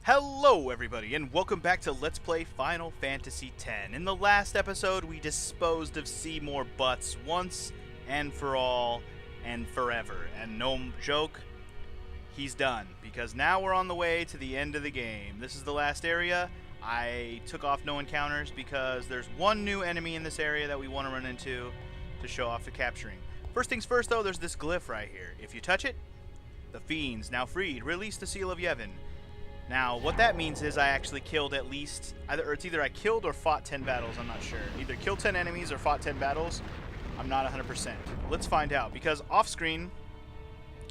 Hello everybody and welcome back to Let's Play Final Fantasy X. In the last episode we disposed of Seymour Butts once and for all and forever. And no joke, he's done, because now we're on the way to the end of the game. This is the last area. I took off no encounters because there's one new enemy in this area that we want to run into to show off the capturing. First things first though, there's this glyph right here. If you touch it, the fiends now freed release the Seal of Yevon. Now, what that means is I actually killed at least, it's either I killed or fought 10 battles, I'm not sure. Either killed 10 enemies or fought 10 battles, I'm not 100%. Let's find out, because off-screen,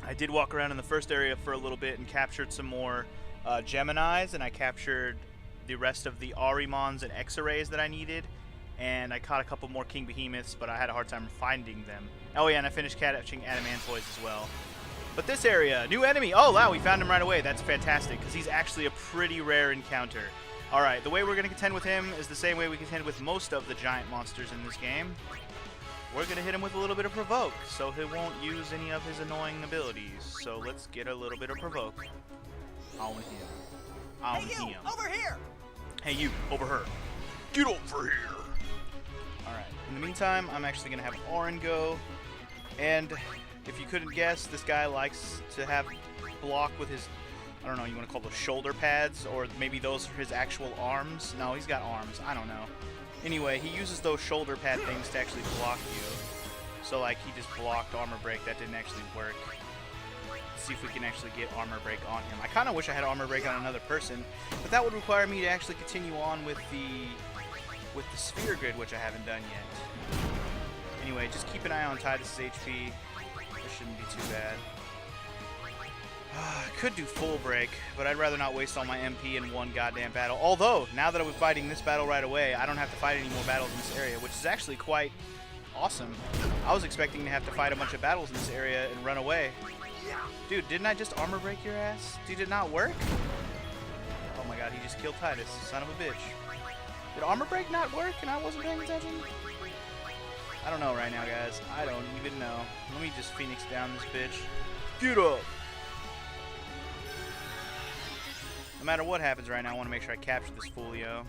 I did walk around in the first area for a little bit and captured some more Geminis, and I captured the rest of the Arimons and X-Arrays that I needed, and I caught a couple more King Behemoths, but I had a hard time finding them. Oh yeah, and I finished catching Adamantoids as well. But this area, new enemy. Oh, wow, we found him right away. That's fantastic, because he's actually a pretty rare encounter. All right, the way we're going to contend with him is the same way we contend with most of the giant monsters in this game. We're going to hit him with a little bit of Provoke, so he won't use any of his annoying abilities. So let's get a little bit of Provoke on him. On Hey, you, him. over here! Hey, you, over her. Get over here. All right, in the meantime, I'm actually going to have Auron go, and if you couldn't guess, this guy likes to have block with his, I don't know, you want to call those shoulder pads, or maybe those are his actual arms. No, he's got arms. I don't know. Anyway, he uses those shoulder pad things to actually block you. So, like, he just blocked Armor Break. That didn't actually work. Let's see if we can actually get Armor Break on him. I kind of wish I had Armor Break on another person, but that would require me to actually continue on with the Sphere Grid, which I haven't done yet. Anyway, just keep an eye on Tidus's HP. This shouldn't be too bad. I could do full break, but I'd rather not waste all my MP in one goddamn battle. Although, now that I was fighting this battle right away, I don't have to fight any more battles in this area, which is actually quite awesome. I was expecting to have to fight a bunch of battles in this area and run away. Dude, didn't I just armor break your ass? Did it not work? Oh my god, he just killed Tidus, son of a bitch. Did armor break not work and I wasn't paying attention? I don't know right now, guys. I don't even know. Let me just Phoenix down this bitch. Get up! No matter what happens right now, I want to make sure I capture this Folio.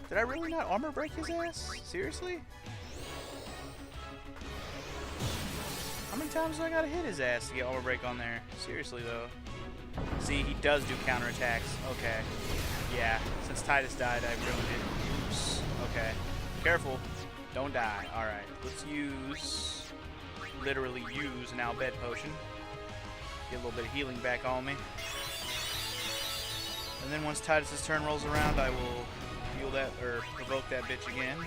Did I really not armor break his ass? Seriously? How many times do I gotta hit his ass to get armor break on there? Seriously, though. See, he does do counterattacks. Okay. Yeah, since Tidus died, I ruined it. Oops. Okay. Careful. Don't die. Alright, let's literally use an Al Bhed potion. Get a little bit of healing back on me. And then once Tidus's turn rolls around, I will heal that, or provoke that bitch again.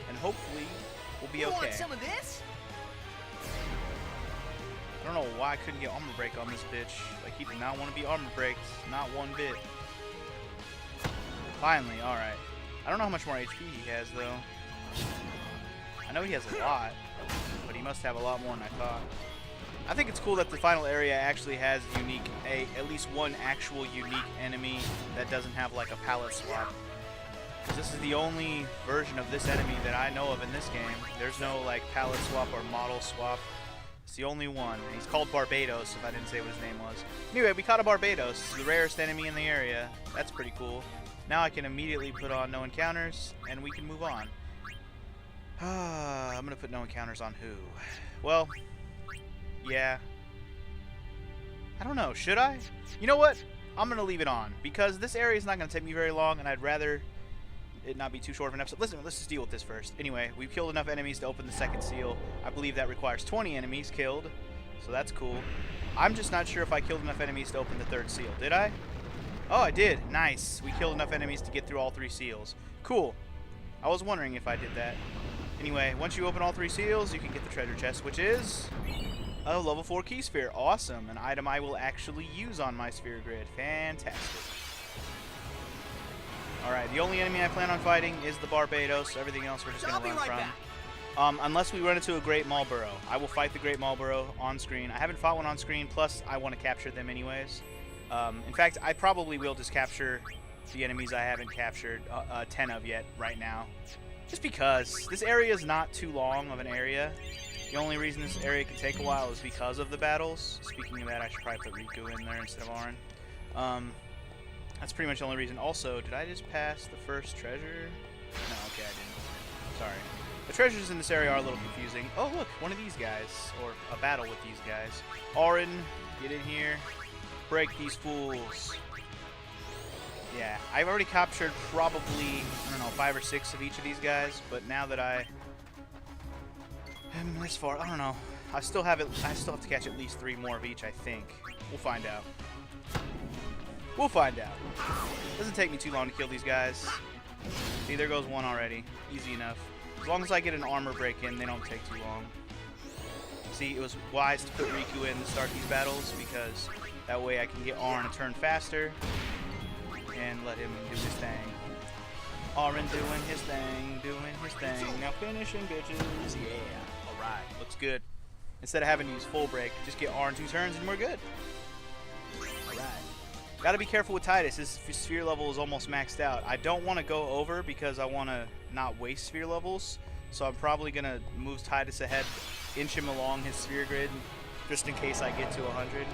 And hopefully, we'll be okay. Want some of this? I don't know why I couldn't get armor break on this bitch. Like, he did not want to be armor breaked. Not one bit. Finally, alright. I don't know how much more HP he has, though. I know he has a lot, but he must have a lot more than I thought. I think it's cool that the final area actually has at least one actual unique enemy that doesn't have like a palette swap. Because this is the only version of this enemy that I know of in this game. There's no like palette swap or model swap. It's the only one. And he's called Barbatos, if I didn't say what his name was. Anyway, we caught a Barbatos, the rarest enemy in the area. That's pretty cool. Now I can immediately put on no encounters, and we can move on. I'm gonna put no encounters on who? Well, yeah. I don't know, should I? You know what? I'm gonna leave it on, because this area is not gonna take me very long, and I'd rather it not be too short of an episode. Listen, let's just deal with this first. Anyway, we've killed enough enemies to open the second seal. I believe that requires 20 enemies killed, so that's cool. I'm just not sure if I killed enough enemies to open the third seal. Did I? Oh, I did. Nice. We killed enough enemies to get through all 3 seals. Cool. I was wondering if I did that. Anyway, once you open all 3 seals, you can get the treasure chest, which is a level 4 key sphere. Awesome. An item I will actually use on my sphere grid. Fantastic. Alright, the only enemy I plan on fighting is the Barbatos. Everything else we're just going to run from. Unless we run into a Great Marlboro. I will fight the Great Marlboro on screen. I haven't fought one on screen, plus I want to capture them anyways. In fact, I probably will just capture the enemies I haven't captured 10 of yet right now. Just because this area is not too long of an area. The only reason this area can take a while is because of the battles. Speaking of that, I should probably put Riku in there instead of Auron. That's pretty much the only reason. Also, did I just pass the first treasure? No, okay, I didn't. Sorry. The treasures in this area are a little confusing. Oh, look, one of these guys, or a battle with these guys. Auron, get in here. Break these fools. Yeah, I've already captured probably, I don't know, 5 or 6 of each of these guys, but now that I am this far, I don't know. I still have to catch at least 3 more of each, I think. We'll find out. We'll find out. Doesn't take me too long to kill these guys. See, there goes one already. Easy enough. As long as I get an armor break in, they don't take too long. See, it was wise to put Riku in to start these battles, because that way I can get Auron to turn faster and let him do his thing. Auron doing his thing, Now finishing, bitches. Yeah. Alright, looks good. Instead of having to use full break, just get Auron 2 turns and we're good. Alright. Gotta be careful with Tidus. His sphere level is almost maxed out. I don't want to go over because I want to not waste sphere levels. So I'm probably going to move Tidus ahead, inch him along his sphere grid, just in case I get to 100.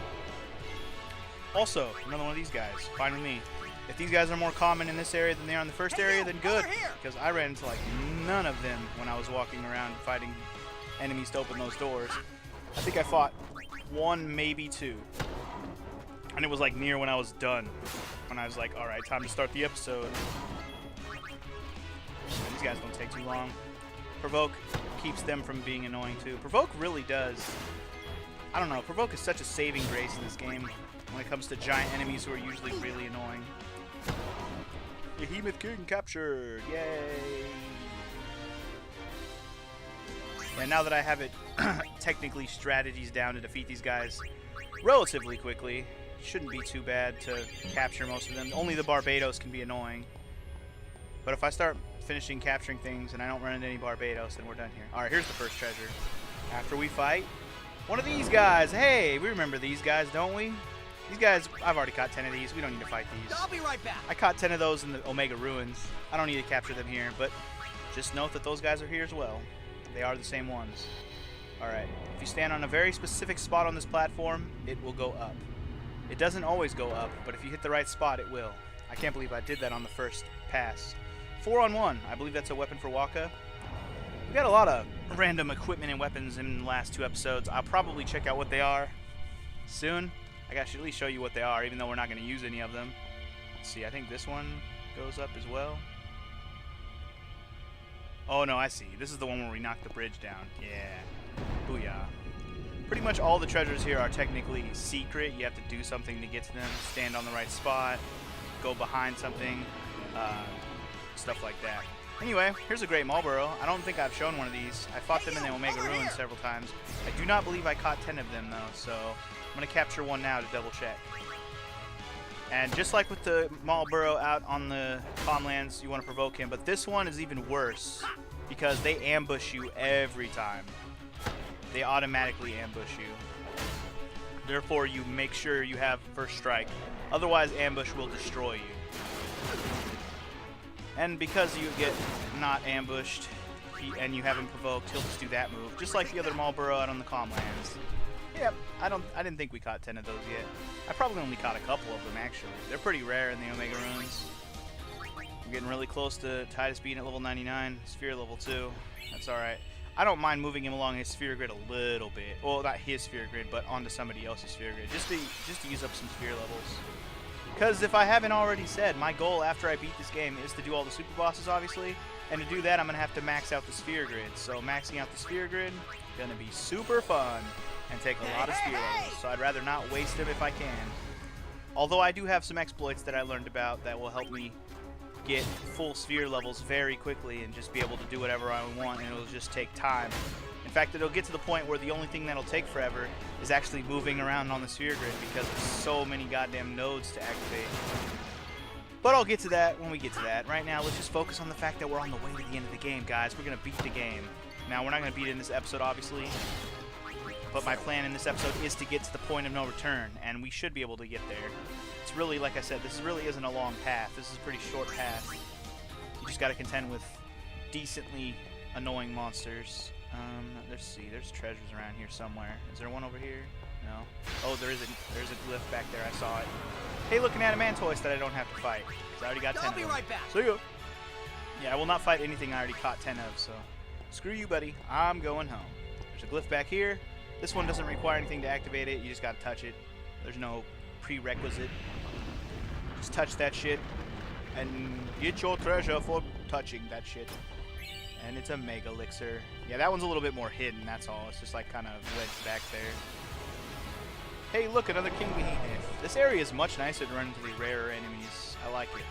Also, another one of these guys. Fine with me. If these guys are more common in this area than they are in the first area, then good. Because I ran into like none of them when I was walking around fighting enemies to open those doors. I think I fought 1, maybe 2. And it was like near when I was done. When I was like, alright, time to start the episode. These guys don't take too long. Provoke keeps them from being annoying too. Provoke really does. I don't know, Provoke is such a saving grace in this game when it comes to giant enemies who are usually really annoying. Behemoth King captured! Yay! And now that I have it technically strategies down to defeat these guys relatively quickly, shouldn't be too bad to capture most of them. Only the Barbados can be annoying. But if I start finishing capturing things and I don't run into any Barbados, then we're done here. Alright, here's the first treasure. After we fight one of these guys. Hey, we remember these guys, don't we? These guys, I've already caught 10 of these. We don't need to fight these. I'll be right back. I caught 10 of those in the Omega Ruins. I don't need to capture them here, but just note that those guys are here as well. They are the same ones. Alright, if you stand on a very specific spot on this platform, it will go up. It doesn't always go up, but if you hit the right spot, it will. I can't believe I did that on the first pass. 4-on-1. I believe that's a weapon for Wakka. We got a lot of random equipment and weapons in the last 2 episodes. I'll probably check out what they are soon. I should at least show you what they are, even though we're not going to use any of them. Let's see, I think this one goes up as well. Oh no, I see. This is the one where we knock the bridge down. Yeah. Booyah. Pretty much all the treasures here are technically secret. You have to do something to get to them. Stand on the right spot. Go behind something. Stuff like that. Anyway, here's a Great Marlboro. I don't think I've shown one of these. I fought them in the Omega Ruins several times. I do not believe I caught 10 of them, though, so I'm going to capture one now to double check. And just like with the Marlboro out on the Calmlands, you want to provoke him, but this one is even worse because they ambush you every time. They automatically ambush you. Therefore, you make sure you have first strike. Otherwise, ambush will destroy you. And because you get not ambushed and you haven't provoked, he'll just do that move. Just like the other Marlboro out on the Calmlands. Yep, I didn't think we caught 10 of those yet. I probably only caught a couple of them, actually. They're pretty rare in the Omega Ruins. I'm getting really close to Tidus being at level 99, Sphere level 2. That's alright. I don't mind moving him along his sphere grid a little bit. Well, not his sphere grid, but onto somebody else's sphere grid. Just to use up some sphere levels. Because if I haven't already said, my goal after I beat this game is to do all the super bosses, obviously. And to do that, I'm going to have to max out the sphere grid. So maxing out the sphere grid, going to be super fun and take a lot of sphere levels. So I'd rather not waste them if I can. Although I do have some exploits that I learned about that will help me get full sphere levels very quickly and just be able to do whatever I want, and it'll just take time. In fact, it'll get to the point where the only thing that'll take forever is actually moving around on the sphere grid because there's so many goddamn nodes to activate. But I'll get to that when we get to that. Right now, let's just focus on the fact that we're on the way to the end of the game, guys. We're going to beat the game. Now, we're not going to beat it in this episode, obviously. But my plan in this episode is to get to the point of no return, and we should be able to get there. It's really, like I said, this really isn't a long path. This is a pretty short path. You just got to contend with decently annoying monsters. Let's see. There's treasures around here somewhere. Is there one over here? No. Oh, there's a glyph back there. I saw it. Hey, look, an Adamantoise that I don't have to fight. 'Cause I already got 10 I'll of be them. right back. See ya. Yeah, I will not fight anything I already caught 10 of, so screw you, buddy. I'm going home. There's a glyph back here. This one doesn't require anything to activate it. You just gotta touch it. There's no prerequisite. Just touch that shit and get your treasure for touching that shit. And it's a Mega Elixir. Yeah, that one's a little bit more hidden, that's all. It's just like kind of wedged back there. Hey, look, another King Behemoth. This area is much nicer to run into the rarer enemies. I like it.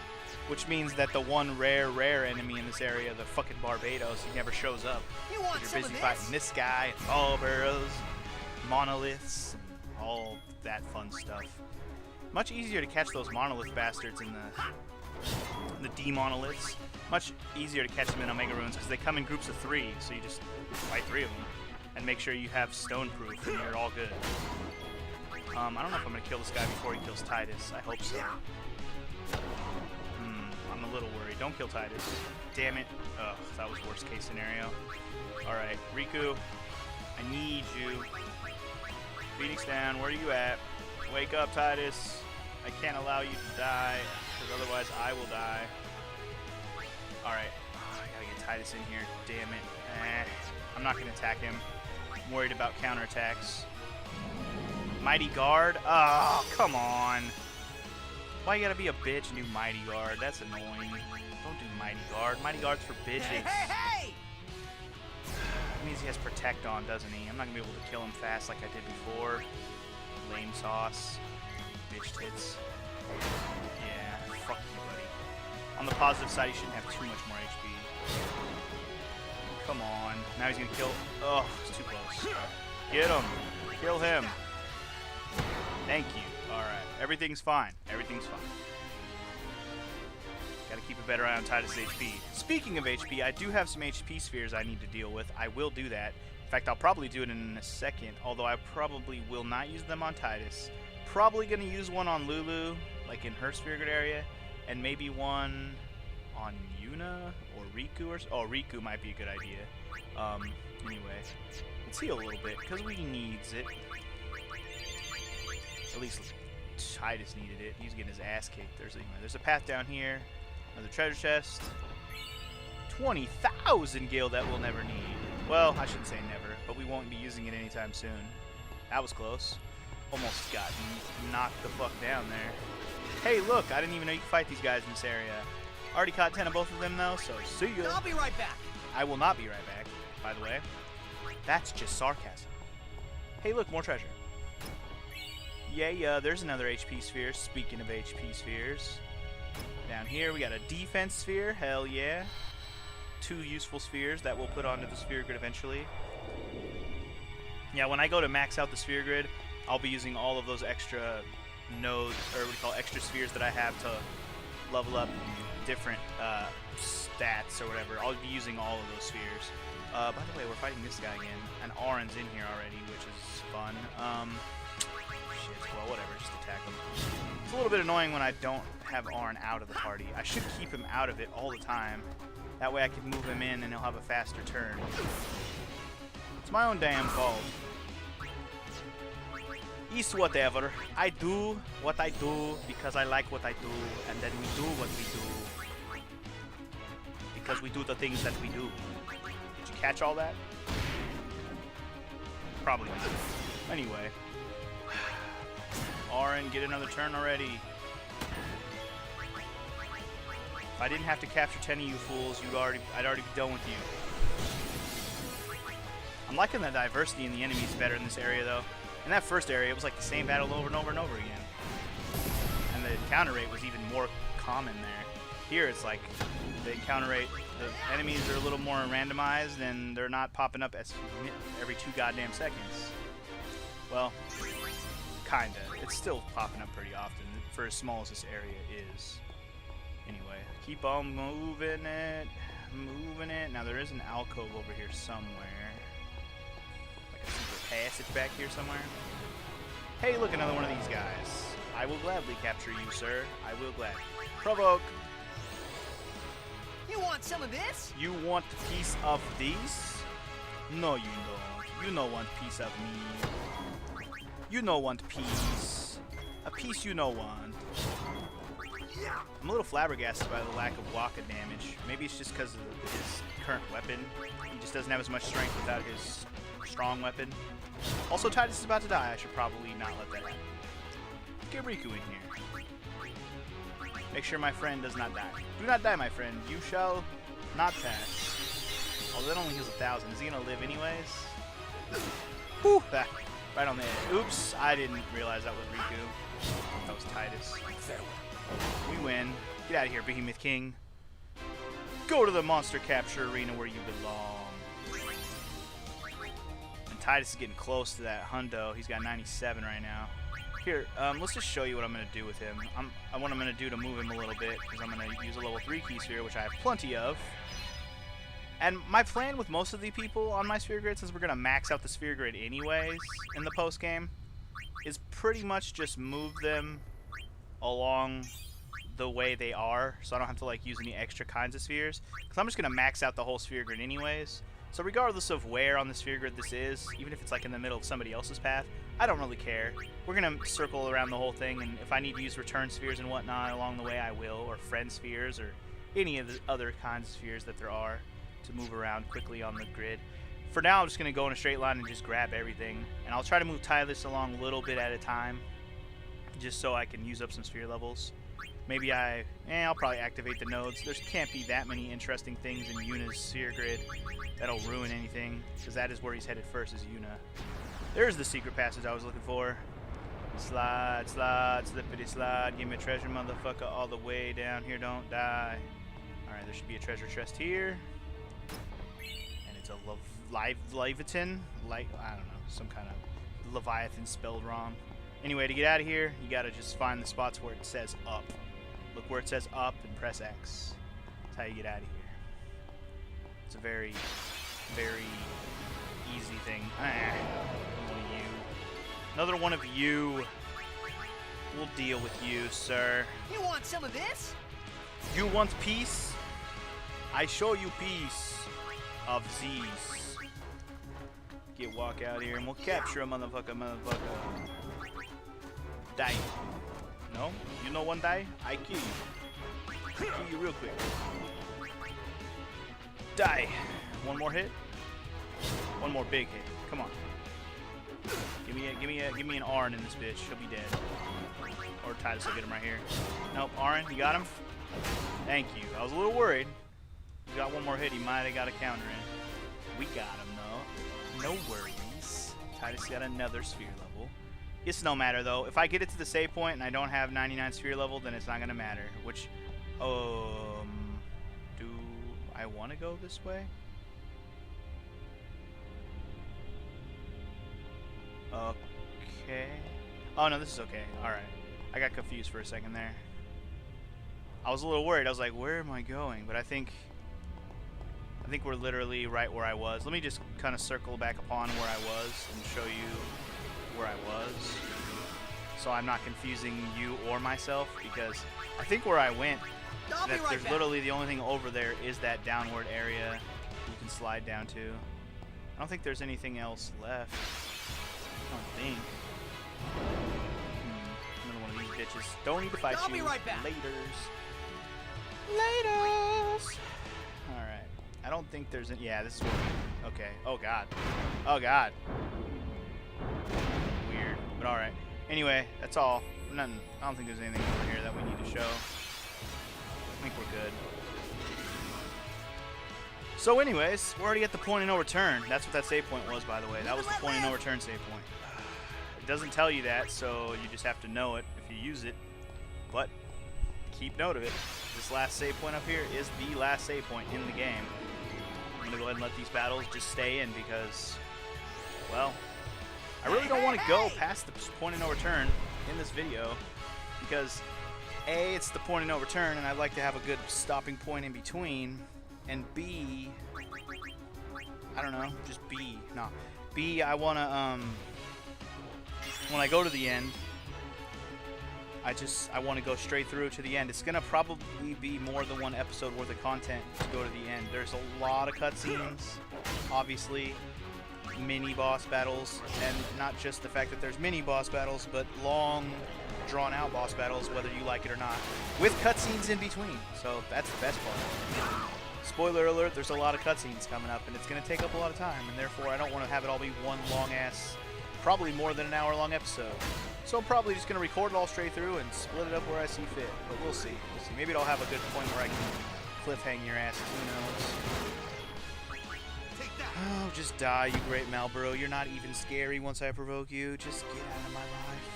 Which means that the one rare enemy in this area, the fucking Barbados, he never shows up. You want You're some busy of fighting this guy, and ball barrels, monoliths, and all that fun stuff. Much easier to catch those monolith bastards in the D-monoliths. Much easier to catch them in Omega Ruins because they come in groups of 3, so you just fight 3 of them and make sure you have stone proof and you're all good. I don't know if I'm going to kill this guy before he kills Titus. I hope so. I'm a little worried. Don't kill Titus. Damn it. Ugh, that was worst case scenario. Alright, Riku, I need you. Phoenix down, where are you at? Wake up, Titus. I can't allow you to die, because otherwise I will die. Alright, I gotta get Titus in here. Damn it. I'm not gonna attack him. I'm worried about counterattacks. Mighty Guard? Oh, come on. Why you gotta be a bitch and do Mighty Guard? That's annoying. Don't do Mighty Guard. Mighty Guard's for bitches. Hey! That means he has Protect on, doesn't he? I'm not gonna be able to kill him fast like I did before. Lame sauce. Bitch tits. Yeah, fuck you, buddy. On the positive side, he shouldn't have too much more HP. Come on. Now he's gonna kill... Oh, it's too close. Get him. Kill him. Thank you. Alright. Everything's fine. Everything's fine. Gotta keep a better eye on Titus' HP. Speaking of HP, I do have some HP spheres I need to deal with. I will do that. In fact, I'll probably do it in a second, although I probably will not use them on Titus. Probably gonna use one on Lulu, like in her sphere grid area, and maybe one on Yuna or Riku or... Oh, Riku might be a good idea. Anyway, let's heal a little bit, because we needs it. At least Titus needed it. He's getting his ass kicked. There's a path down here. Another treasure chest. 20,000 gil that we'll never need. Well, I shouldn't say never, but we won't be using it anytime soon. That was close. Almost got knocked the fuck down there. Hey, look, I didn't even know you could fight these guys in this area. Already caught 10 of both of them, though, so see ya. I'll be right back. I will not be right back, by the way. That's just sarcasm. Hey, look, more treasure. Yeah, there's another HP sphere. Speaking of HP spheres. Down here, we got a defense sphere. Hell yeah. 2 useful spheres that we'll put onto the sphere grid eventually. Yeah, when I go to max out the sphere grid, I'll be using all of those extra nodes, or what do you call extra spheres that I have to level up different stats or whatever. I'll be using all of those spheres. By the way, we're fighting this guy again. And Auron's in here already, which is fun. Shit, well, whatever, just attack him. It's a little bit annoying when I don't have Auron out of the party. I should keep him out of it all the time. That way I can move him in and he'll have a faster turn. It's my own damn fault. It's whatever. I do what I do because I like what I do, and then we do what we do because we do the things that we do. Did you catch all that? Probably not. Anyway. Auron, get another turn already. If I didn't have to capture 10 of you fools, I'd already be done with you. I'm liking the diversity in the enemies better in this area, though. In that first area, it was like the same battle over and over and over again. And the encounter rate was even more common there. Here, it's like the encounter rate, the enemies are a little more randomized, and they're not popping up every 2 goddamn seconds. Well, kinda. It's still popping up pretty often, for as small as this area is. Anyway, keep on moving it. Now, there is an alcove over here somewhere. A secret passage back here somewhere. Hey, look, another one of these guys. I will gladly capture you, sir. I will gladly. Provoke. You want some of this? You want a piece of this? No, you don't. You don't want a piece of me. You no want peace. A peace you no want. I'm a little flabbergasted by the lack of Waka damage. Maybe it's just because of his current weapon. He just doesn't have as much strength without his strong weapon. Also, Tidus is about to die. I should probably not let that happen. Get Riku in here. Make sure my friend does not die. Do not die, my friend. You shall not pass. Although that only heals 1,000. Is he going to live anyways? Whew, that, right on the edge. Oops, I didn't realize that was Riku. That was Tidus. We win. Get out of here, Behemoth King. Go to the monster capture arena where you belong. And Tidus is getting close to that hundo. He's got 97 right now. Here, let's just show you what I'm going to do with him. What I'm going to do to move him a little bit, because I'm going to use a level 3 key sphere, which I have plenty of. And my plan with most of the people on my sphere grid, since we're going to max out the sphere grid anyways in the post game, is pretty much just move them along the way they are, so I don't have to like use any extra kinds of spheres, because I'm just going to max out the whole sphere grid anyways. So regardless of where on the sphere grid this is, even if it's like in the middle of somebody else's path, I don't really care. We're going to circle around the whole thing, and if I need to use return spheres and whatnot along the way, I will, or friend spheres, or any of the other kinds of spheres that there are to move around quickly on the grid. For now, I'm just going to go in a straight line and just grab everything, and I'll try to move Tidus along a little bit at a time, just so I can use up some sphere levels. Maybe I'll probably activate the nodes. There can't be that many interesting things in Yuna's sphere grid that'll ruin anything, because that is where he's headed first, is Yuna. There's the secret passage I was looking for. Slide, slide, slippity slide. Give me a treasure, motherfucker, all the way down here. Don't die. Alright, there should be a treasure chest here. And it's a Leviathan? I don't know, some kind of Leviathan spelled wrong. Anyway, to get out of here, you gotta just find the spots where it says up. Look where it says up and press X. That's how you get out of here. It's a very, very easy thing. One of you. Another one of you. We'll deal with you, sir. You want some of this? You want peace? I show you peace of these. Walk out here and we'll capture a motherfucker. Die. No? You know one die? I kill you. Kill you real quick. Die. One more hit. One more big hit. Come on. Give me an Arn in this bitch. He'll be dead. Or Tidus will get him right here. Nope, Arn, you got him? Thank you. I was a little worried. He got one more hit, he might have got a counter in. We got him though. No worries. Tidus got another sphere level. It's no matter though. If I get it to the save point and I don't have 99 sphere level, then it's not gonna matter. Which, do I want to go this way? Okay. Oh no, this is okay. All right. I got confused for a second there. I was a little worried. I was like, where am I going? But I think we're literally right where I was. Let me just kind of circle back upon where I was and show you where I was, so I'm not confusing you or myself, because I think where I went, there's literally the only thing over there is that downward area you can slide down to. I don't think there's anything else left. I don't think. Another one of these bitches. Don't need to fight you. I'll be right back. Laters. Alright. I don't think there's any. Yeah, this is what we. Okay. Oh, God. Oh, God. Weird. But alright. Anyway, that's all. Nothing. I don't think there's anything over here that we need to show. I think we're good. So anyways, we're already at the point of no return. That's what that save point was, by the way. That was the point of no return save point. It doesn't tell you that, so you just have to know it if you use it. But keep note of it. This last save point up here is the last save point in the game. I'm going to go ahead and let these battles just stay in because, well, I really don't want to go past the point of no return in this video because A, it's the point of no return and I'd like to have a good stopping point in between, and B, I don't know, just B, no. B, I want to, when I go to the end, I want to go straight through to the end. It's going to probably be more than one episode worth of content to go to the end. There's a lot of cutscenes, obviously. mini boss battles, and not just the fact that there's mini boss battles, but long, drawn-out boss battles, whether you like it or not, with cutscenes in between. So that's the best part. Spoiler alert, there's a lot of cutscenes coming up, and it's going to take up a lot of time, and therefore I don't want to have it all be one long-ass, probably more than an hour-long episode. So I'm probably just going to record it all straight through and split it up where I see fit. But we'll see. We'll see. Maybe it'll have a good point where I can cliffhang your asses. Who knows? Oh, just die, you great Malboro. You're not even scary once I provoke you. Just get out of my life.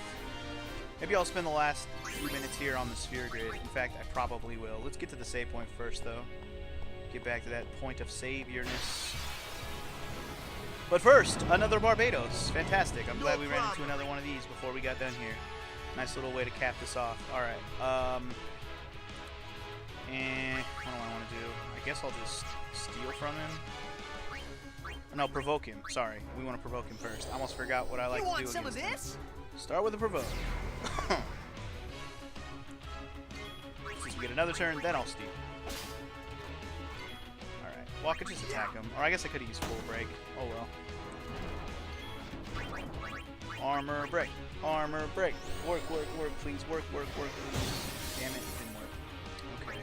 Maybe I'll spend the last few minutes here on the sphere grid. In fact, I probably will. Let's get to the save point first, though. Get back to that point of saviorness. But first, another Barbados. Fantastic. I'm glad we ran into another one of these before we got done here. Nice little way to cap this off. Alright. And what do I want to do? I guess I'll just steal from him. No, provoke him. Sorry. We want to provoke him first. I almost forgot what I like to do. You want some of this? Start with a provoke. Since we get another turn, then I'll steal. Alright. Well, I could just attack him. Or I guess I could have used full break. Oh well. Armor break. Armor break. Work, work, work, please. Work, work, work, please. Damn it, it didn't work. Okay.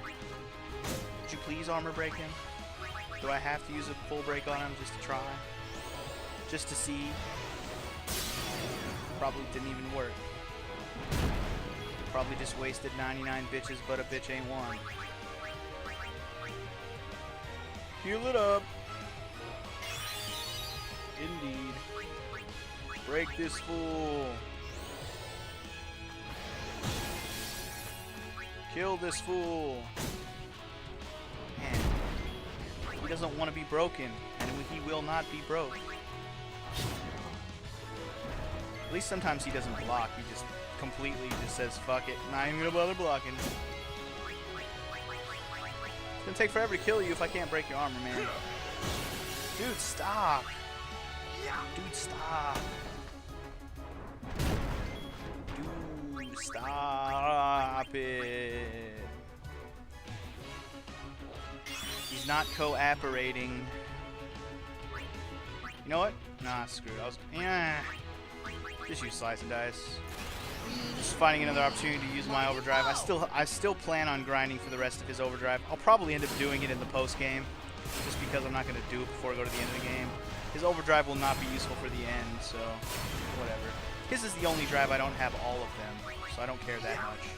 Would you please armor break him? Do I have to use a full break on him just to try? Just to see? Probably didn't even work. Probably just wasted 99 bitches, but a bitch ain't one. Heal it up. Indeed. Break this fool. Kill this fool. Man. He doesn't want to be broken, and he will not be broke. At least sometimes he doesn't block. He just completely just says, fuck it. Not even gonna bother blocking. It's gonna take forever to kill you if I can't break your armor, man. Dude, stop. Dude, stop. Dude, stop it. He's not cooperating. You know what? Nah, screw it. Just use slice and dice. Just finding another opportunity to use my overdrive. I still plan on grinding for the rest of his overdrive. I'll probably end up doing it in the post game, just because I'm not going to do it before I go to the end of the game. His overdrive will not be useful for the end, so whatever. His is the only drive I don't have all of them, so I don't care that much.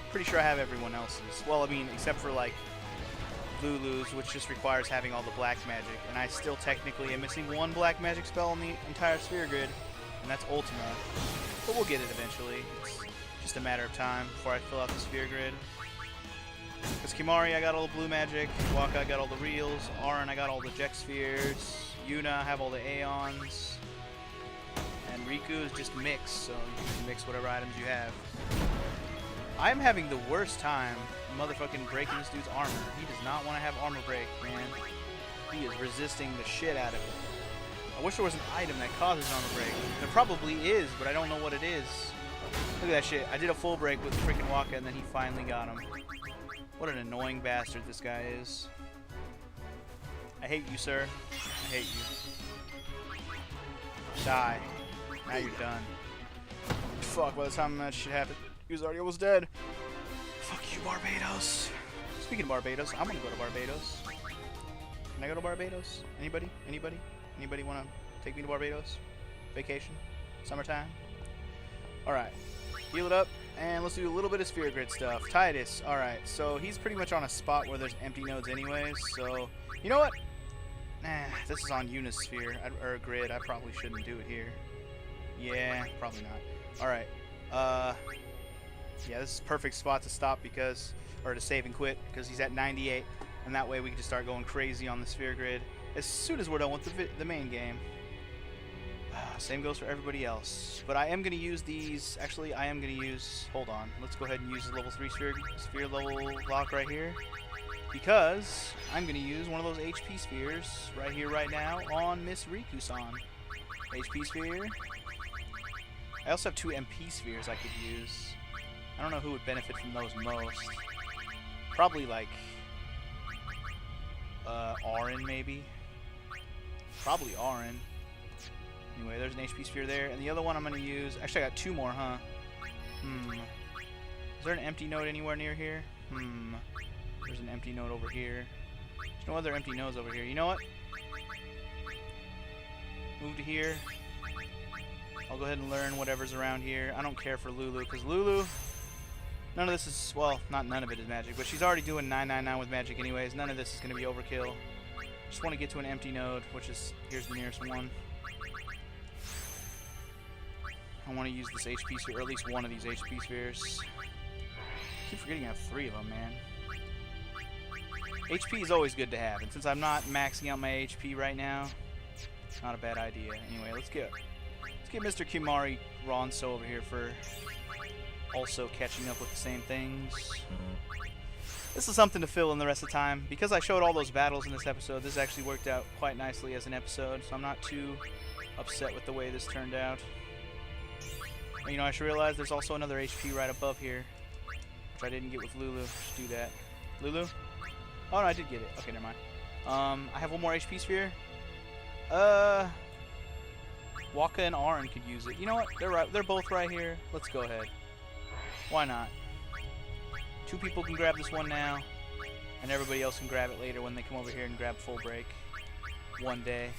Pretty sure I have everyone else's. Well, I mean, except for like Lulu's, which just requires having all the black magic, and I still technically am missing one black magic spell on the entire sphere grid, and that's Ultima. But we'll get it eventually. It's just a matter of time before I fill out the sphere grid. Because Kimahri, I got all the blue magic. Wakka, I got all the reels. Auron, I got all the Jex spheres. Yuna, I have all the Aeons. And Riku is just mix, so you can mix whatever items you have. I'm having the worst time motherfucking breaking this dude's armor. He does not want to have armor break, man. He is resisting the shit out of it. I wish there was an item that causes armor break. There probably is, but I don't know what it is. Look at that shit. I did a full break with freaking Wakka, and then he finally got him. What an annoying bastard this guy is. I hate you, sir. I hate you. Die. Now you're done. Fuck, by the time that shit happened, he was already almost dead. Fuck you, Barbados. Speaking of Barbados, I'm gonna go to Barbados. Can I go to Barbados? Anybody? Anybody? Anybody wanna take me to Barbados? Vacation? Summertime? Alright. Heal it up, and let's do a little bit of sphere grid stuff. Tidus, alright, so he's pretty much on a spot where there's empty nodes anyways, so... You know what? Nah, this is on Yuna's sphere, or grid. I probably shouldn't do it here. Yeah, probably not. Alright. Yeah, this is a perfect spot to stop because... Or to save and quit, because he's at 98. And that way we can just start going crazy on the sphere grid as soon as we're done with the main game. Same goes for everybody else. But I am going to use these... Actually, I am going to use... Hold on. Let's go ahead and use the level 3 sphere level lock right here. Because I'm going to use one of those HP spheres right here, right now, on Miss Riku-san. HP sphere. I also have 2 MP spheres I could use. I don't know who would benefit from those most. Probably, like, Auron, maybe? Probably Auron. Anyway, there's an HP sphere there. And the other one I'm going to use... Actually, I got 2 more, huh? Is there an empty node anywhere near here? There's an empty node over here. There's no other empty nodes over here. You know what? Move to here. I'll go ahead and learn whatever's around here. I don't care for Lulu, because Lulu... None of this is... Well, not none of it is magic, but she's already doing 999 with magic anyways. None of this is going to be overkill. Just want to get to an empty node, which is... Here's the nearest one. I want to use this HP sphere, or at least one of these HP spheres. I keep forgetting I have 3 of them, man. HP is always good to have, and since I'm not maxing out my HP right now, it's not a bad idea. Anyway, let's get Mr. Kimari Ronso over here for also catching up with the same things. This is something to fill in the rest of the time. Because I showed all those battles in this episode, this actually worked out quite nicely as an episode, so I'm not too upset with the way this turned out. And, you know, I should realize there's also another HP right above here, which I didn't get with Lulu. Just do that. Lulu? Oh, no, I did get it. Okay, never mind. I have one more HP sphere. Waka and Auron could use it. You know what? They're both right here. Let's go ahead. Why not? 2 people can grab this one now, and everybody else can grab it later when they come over here and grab full break. One day.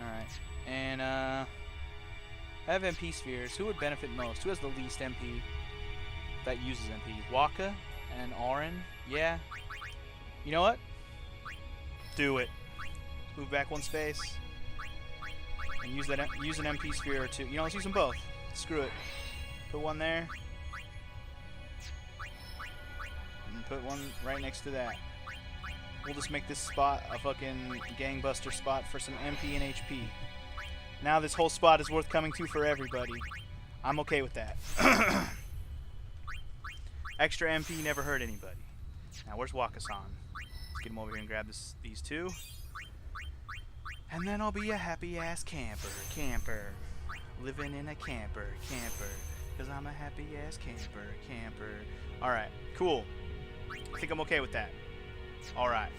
Alright. And, I have MP spheres. Who would benefit most? Who has the least MP that uses MP? Waka and Auron? Yeah. You know what? Do it. Move back 1 space. And use an MP sphere or 2. You know, let's use them both. Screw it. Put one there. And put one right next to that. We'll just make this spot a fucking gangbuster spot for some MP and HP. Now this whole spot is worth coming to for everybody. I'm okay with that. Extra MP never hurt anybody. Now where's Waka-san? Let's get him over here and grab these 2. And then I'll be a happy-ass camper. Living in a camper. Because I'm a happy-ass camper. Alright, cool. I think I'm okay with that. Alright.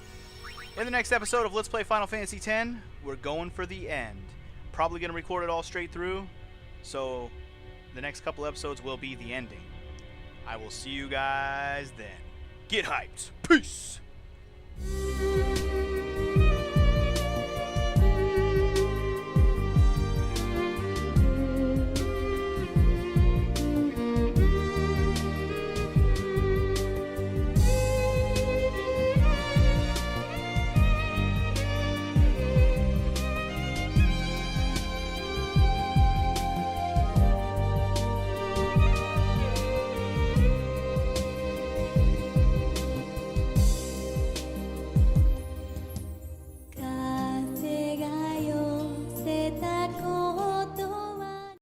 In the next episode of Let's Play Final Fantasy X, we're going for the end. Probably going to record it all straight through, so the next couple episodes will be the ending. I will see you guys then. Get hyped. Peace!